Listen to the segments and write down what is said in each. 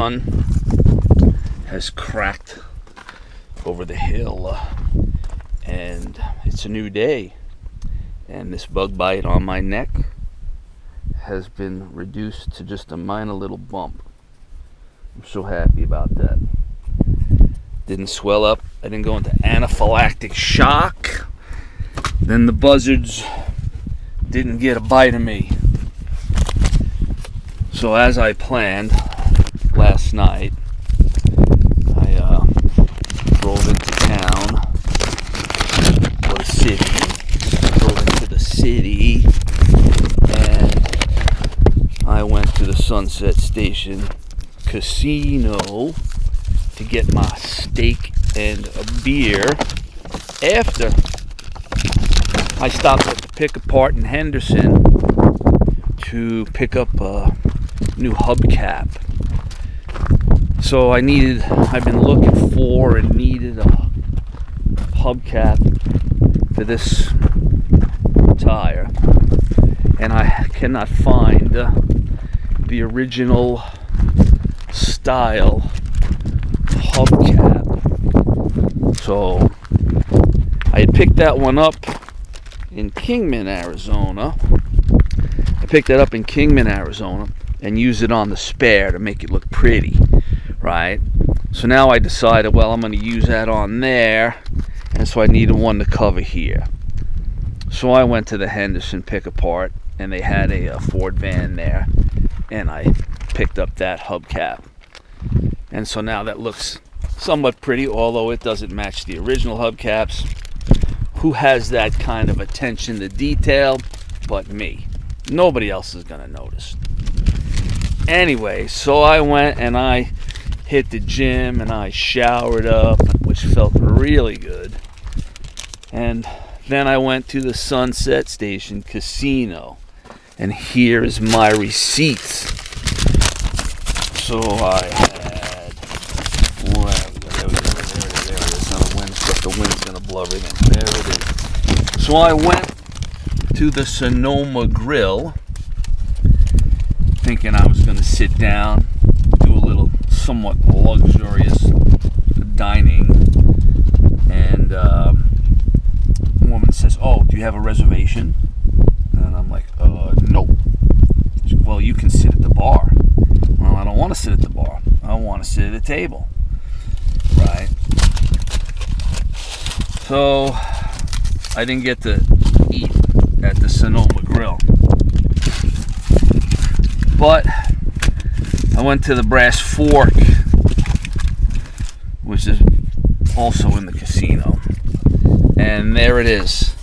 sun has cracked over the hill, and it's a new day, and this bug bite on my neck has been reduced to just a minor little bump. I'm so happy about that. Didn't swell up. I didn't go into anaphylactic shock. Then the buzzards didn't get a bite of me. So as I planned last night, I drove into town, or the city, drove into the city, and I went to the Sunset Station Casino to get my steak and a beer. After I stopped at the Pick Apart in Henderson to pick up a new hubcap. So I've been looking for and needed a hubcap for this tire, and I cannot find the original style hubcap. So I had picked that one up in Kingman, Arizona. I picked that up in Kingman, Arizona, and used it on the spare to make it look pretty, right? So now I decided, well, I'm going to use that on there, and so I needed one to cover here. So I went to the Henderson Pick Apart, and they had a Ford van there, and I picked up that hubcap. And so now that looks somewhat pretty, although it doesn't match the original hubcaps. Who has that kind of attention to detail but me? Nobody else is going to notice. Anyway, so I went and I hit the gym and I showered up, which felt really good. And then I went to the Sunset Station Casino, and here is my receipts. So I had, there it is. The wind's going to blow everything. There it is. So I went to the Sonoma Grill, thinking I was going to sit down, do a little somewhat luxurious dining, and a woman says, "Oh, do you have a reservation?" And I'm like, nope. She goes, "Well, you can sit at the bar." Well, I don't want to sit at the bar. I want to sit at a table, right? So I didn't get to eat at the Sonoma Grill, but I went to the Brass Fork, which is also in the casino, and there it is,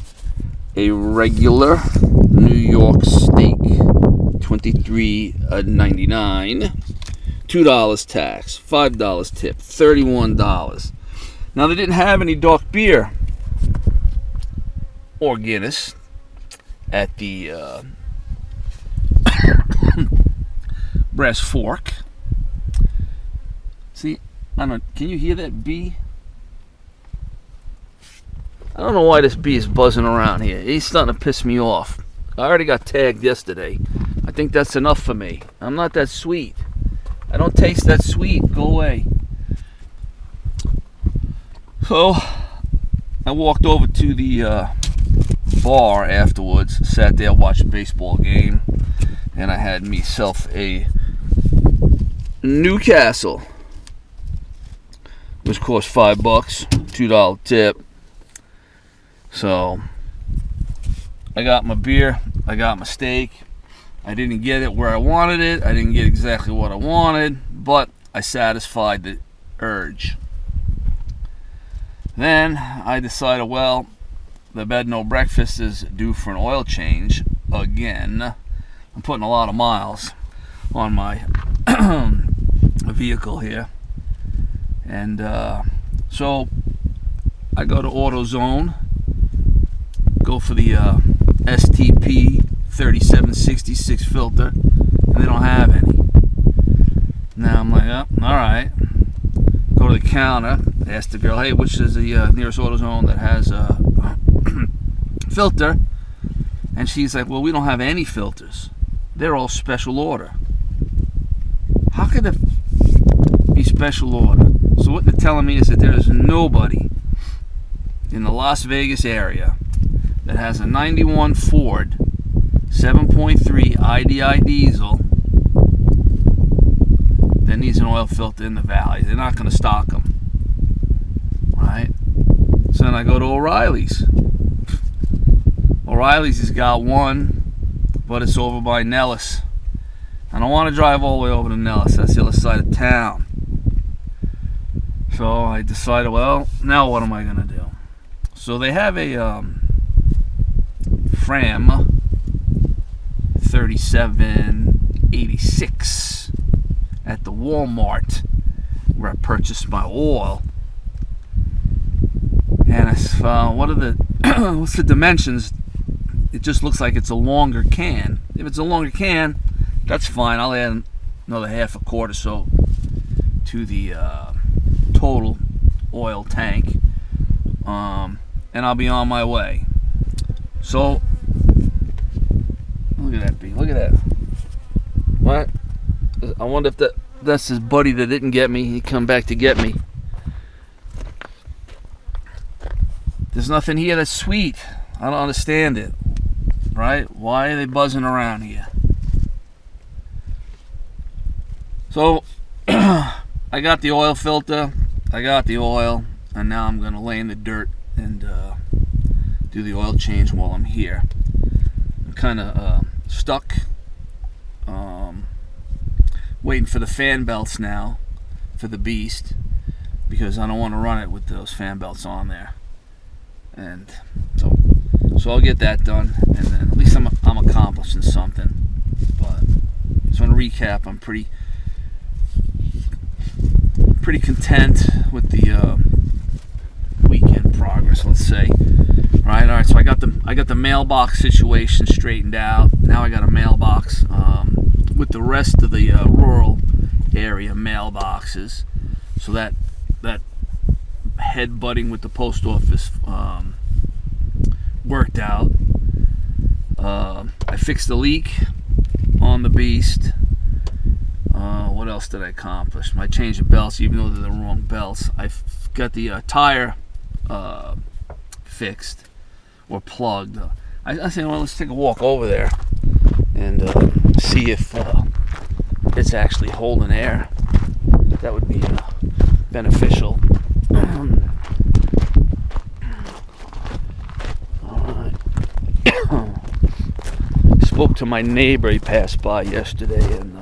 a regular New York steak, $23.99, $2 tax, $5 tip, $31. Now they didn't have any dark beer or Guinness at the Brass Fork. See, I don't. Can you hear that bee? I don't know why this bee is buzzing around here. He's starting to piss me off. I already got tagged yesterday. I think that's enough for me. I'm not that sweet. I don't taste that sweet. Go away. So I walked over to the bar afterwards, sat there, watched a baseball game, and I had myself a Newcastle, which cost $5, $2 tip. So I got my beer, I got my steak. I didn't get it where I wanted it. I didn't get exactly what I wanted, but I satisfied the urge. Then I decided, well, the bed no breakfast is due for an oil change again. I'm putting a lot of miles on my vehicle here, and so I go to AutoZone, go for the STP 3766 filter, and they don't have any. Now I'm like, oh, all right. Go to the counter, ask the girl, hey, which is the nearest AutoZone that has a filter? And she's like, well, we don't have any filters. They're all special order. How could special order. So what they're telling me is that there is nobody in the Las Vegas area that has a 91 Ford 7.3 IDI diesel that needs an oil filter in the valley. They're not going to stock them. Right? So then I go to O'Reilly's. O'Reilly's has got one, but it's over by Nellis. I don't want to drive all the way over to Nellis. That's the other side of town. So I decided, well, now what am I going to do? So they have a Fram 3786 at the Walmart where I purchased my oil. And I said, what are the what's the dimensions? It just looks like it's a longer can. If it's a longer can, that's fine. I'll add another half a quart or so to the total oil tank, and I'll be on my way. So look at that bee. Look at that. What? I wonder if that's his buddy that didn't get me. He come back to get me. There's nothing here that's sweet. I don't understand it. Right? Why are they buzzing around here? So I got the oil filter, I got the oil, and now I'm going to lay in the dirt and do the oil change while I'm here. I'm kind of stuck, waiting for the fan belts now for the Beast, because I don't want to run it with those fan belts on there. And so I'll get that done, and then at least I'm accomplishing something. But so in recap, I'm pretty content with the weekend progress, let's say. All right. So I got the mailbox situation straightened out. Now I got a mailbox with the rest of the rural area mailboxes. So that head-butting with the post office worked out. I fixed the leak on the Beast. What else did I accomplish? I changed the belts, even though they're the wrong belts. I got the tire fixed or plugged. I said, well, let's take a walk over there and see if it's actually holding air. That would be beneficial. Alright. Spoke to my neighbor. He passed by yesterday, and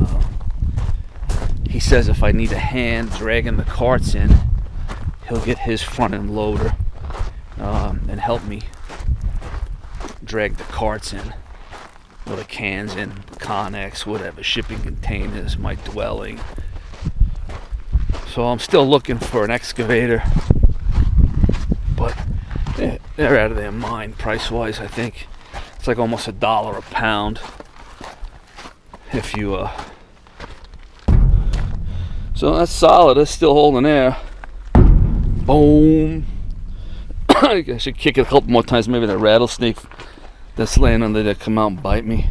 he says if I need a hand dragging the carts in, he'll get his front end loader and help me drag the carts in, or the cans in, Connex, whatever, shipping containers, my dwelling. So I'm still looking for an excavator, but they're out of their mind price-wise. I think it's like almost $1 a pound if you so that's solid. It's still holding air. Boom. I should kick it a couple more times. Maybe that rattlesnake that's laying under there come out and bite me.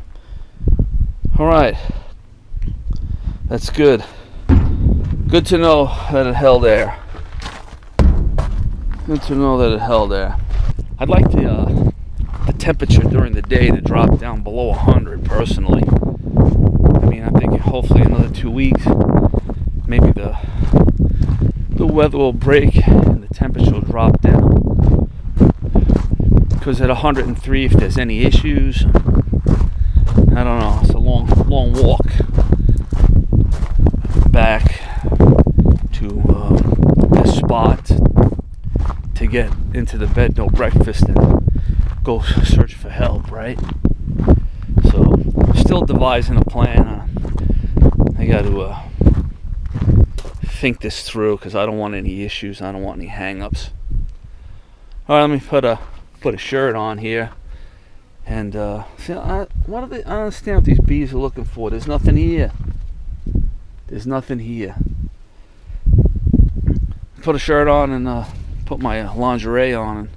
Alright. That's good. Good to know that it held air. Good to know that it held air. I'd like the temperature during the day to drop down below 100 personally. I mean, I'm thinking hopefully another 2 weeks. Maybe the weather will break and the temperature will drop down. Because at 103, if there's any issues, I don't know. It's a long walk back to this spot to get into the bed, no breakfast, and go search for help. Right? So, still devising a plan. I got to think this through because I don't want any issues. I don't want any hang-ups. All right, let me put a shirt on here, and see, I don't understand what these bees are looking for. There's nothing here. There's nothing here. Put a shirt on and put my lingerie on and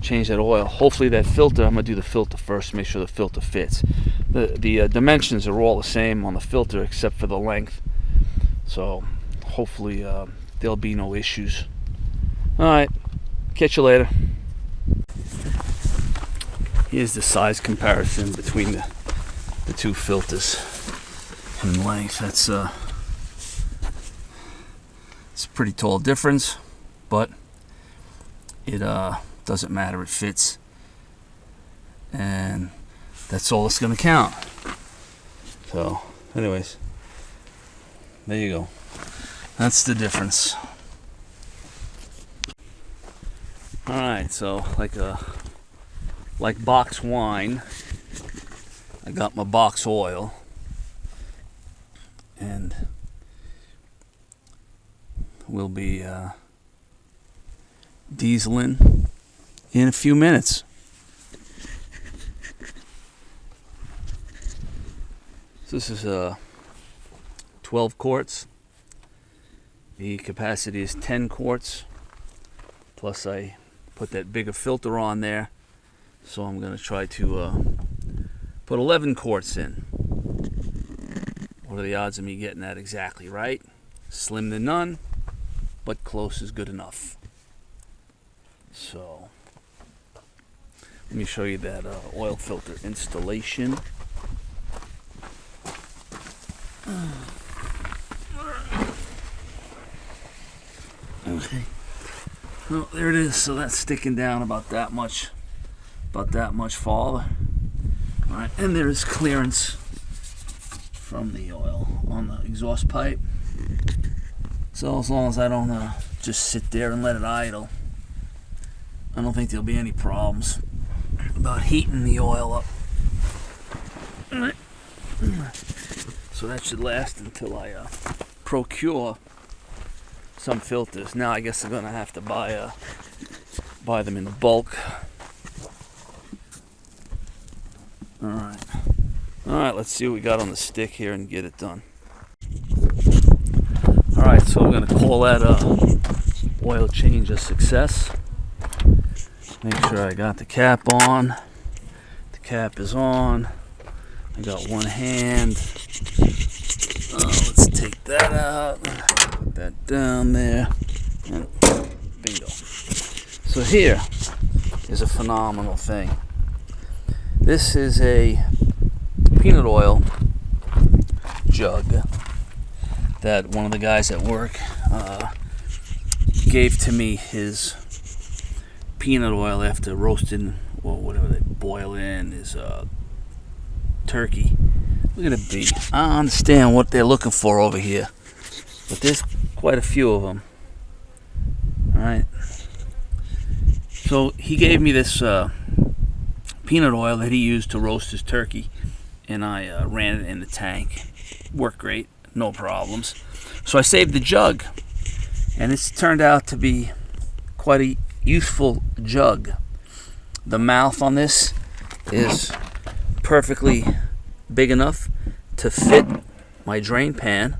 change that oil. Hopefully that filter, I'm gonna do the filter first, make sure the filter fits. The dimensions are all the same on the filter except for the length. So hopefully there'll be no issues. Alright, catch you later. Here's the size comparison between the two filters in length. That's it's a pretty tall difference, but it doesn't matter, it fits, and that's all it's gonna count. So anyways, there you go. That's the difference. Alright, so like box wine, I got my box oil, and we'll be dieseling in a few minutes. So this is 12 quarts. The capacity is 10 quarts. Plus I put that bigger filter on there. So I'm going to try to put 11 quarts in. What are the odds of me getting that exactly right? Slim to none, but close is good enough. So let me show you that oil filter installation. Okay. Well, there it is. So that's sticking down about that much farther. All right, and there is clearance from the oil on the exhaust pipe. So as long as I don't just sit there and let it idle, I don't think there'll be any problems about heating the oil up. All right. So that should last until I procure some filters. Now I guess I'm gonna have to buy them in bulk. All right, let's see what we got on the stick here and get it done. All right, so I'm gonna call that oil change a success. Make sure I got the cap on. The cap is on. I got one hand. Let's take that out. Put that down there. And bingo. So here is a phenomenal thing. This is a peanut oil jug that one of the guys at work gave to me. His peanut oil after roasting, or whatever they boil in, is turkey. Look at the bee. I don't understand what they're looking for over here, but there's quite a few of them. Alright, so he gave me this peanut oil that he used to roast his turkey, and I ran it in the tank. Worked great, no problems. So I saved the jug, and it's turned out to be quite a useful jug. The mouth on this is perfectly big enough to fit my drain pan,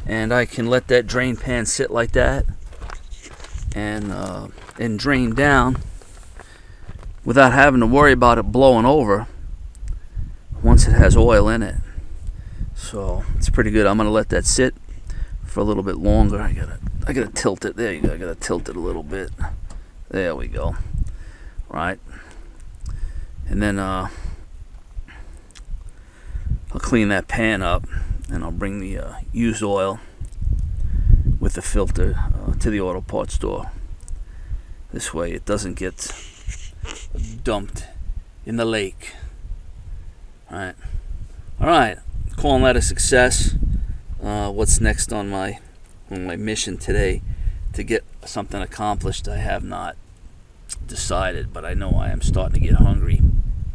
and I can let that drain pan sit like that and drain down without having to worry about it blowing over once it has oil in it. So it's pretty good. I'm gonna let that sit for a little bit longer. I gotta tilt it. There you go. I gotta tilt it a little bit. There we go. Right, and then I'll clean that pan up, and I'll bring the used oil with the filter to the auto parts store. This way it doesn't get dumped in the lake. All right, calling that a success. What's next on my mission today to get something accomplished, I have not decided, but I know I am starting to get hungry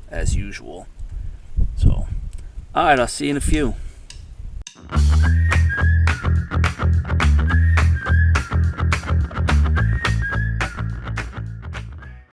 as usual. So all right, I'll see you in a few.